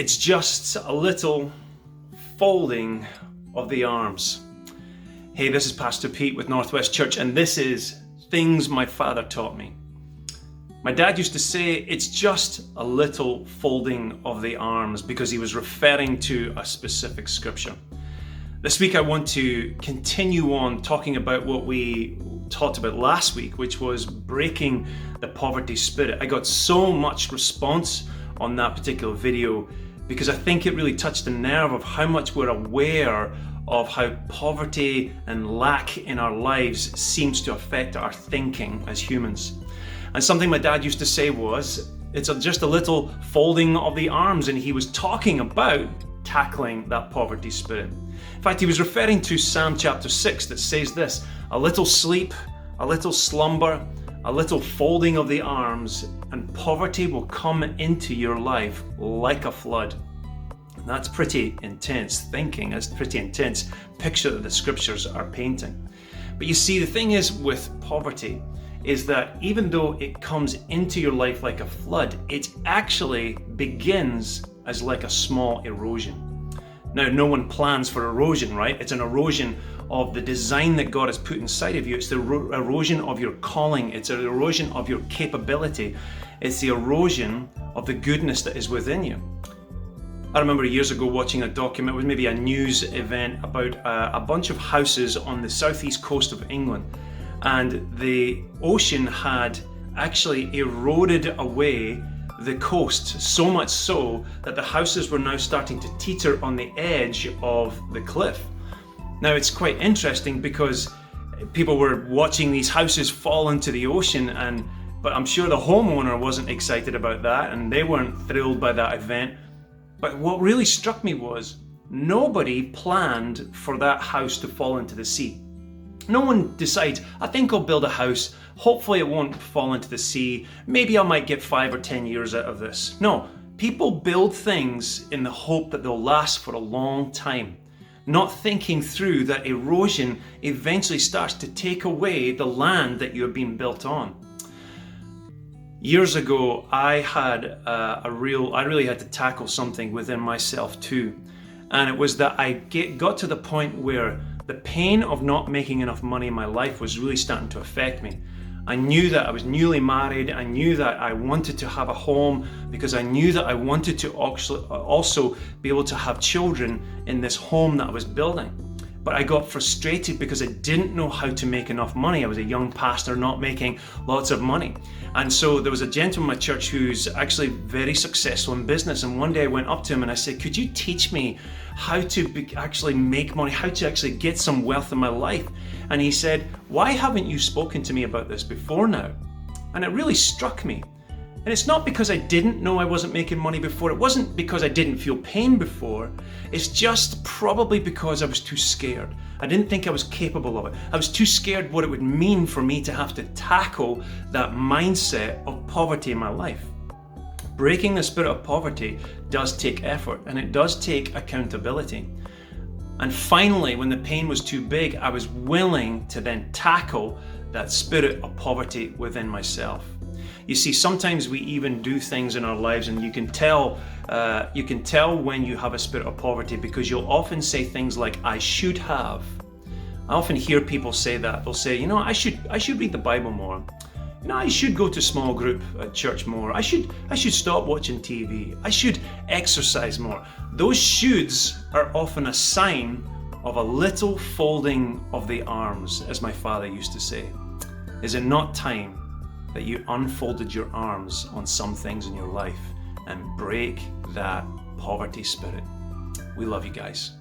It's just a little folding of the arms. Hey, this is Pastor Pete with Northwest Church, and this is Things My Father Taught Me. My dad used to say it's just a little folding of the arms because he was referring to a specific scripture. This week I want to continue on talking about what we talked about last week, which was breaking the poverty spirit. I got so much response on that particular video because I think it really touched the nerve of how much we're aware of how poverty and lack in our lives seems to affect our thinking as humans. And something my dad used to say was, it's just a little folding of the arms, and he was talking about tackling that poverty spirit. In fact, he was referring to Psalm chapter 6 that says this: a little sleep, a little slumber, a little folding of the arms, and poverty will come into your life like a flood. And that's pretty intense thinking. That's a pretty intense picture that the scriptures are painting. But you see, the thing is with poverty is that even though it comes into your life like a flood, it actually begins as like a small erosion. Now, no one plans for erosion, right? It's an erosion of the design that God has put inside of you. It's the erosion of your calling. It's an erosion of your capability. It's the erosion of the goodness that is within you. I remember years ago watching a document, it was maybe a news event about a bunch of houses on the southeast coast of England. And the ocean had actually eroded away the coast, so much so that the houses were now starting to teeter on the edge of the cliff. Now, it's quite interesting because people were watching these houses fall into the ocean, but I'm sure the homeowner wasn't excited about that, and they weren't thrilled by that event. But what really struck me was nobody planned for that house to fall into the sea. No one decides, I think I'll build a house, hopefully it won't fall into the sea, maybe I might get 5 or 10 years out of this. No, people build things in the hope that they'll last for a long time, not thinking through that erosion eventually starts to take away the land that you have been built on. Years ago, I really had to tackle something within myself too. And it was that I got to the point where the pain of not making enough money in my life was really starting to affect me. I knew that I was newly married. I knew that I wanted to have a home because I knew that I wanted to also be able to have children in this home that I was building. But I got frustrated because I didn't know how to make enough money. I was a young pastor not making lots of money. And so there was a gentleman in my church who's actually very successful in business. And one day I went up to him and I said, could you teach me how to actually make money, how to actually get some wealth in my life? And he said, why haven't you spoken to me about this before now? And it really struck me. And it's not because I didn't know I wasn't making money before. It wasn't because I didn't feel pain before. It's just probably because I was too scared. I didn't think I was capable of it. I was too scared what it would mean for me to have to tackle that mindset of poverty in my life. Breaking the spirit of poverty does take effort, and it does take accountability. And finally, when the pain was too big, I was willing to then tackle that spirit of poverty within myself. You see, sometimes we even do things in our lives, and you can tell when you have a spirit of poverty because you'll often say things like, I should have. I often hear people say that. They'll say, I should read the Bible more. I should go to small group at church more. I should stop watching TV. I should exercise more. Those shoulds are often a sign of a little folding of the arms, as my father used to say. Is it not time that you unfolded your arms on some things in your life and break that poverty spirit? We love you guys.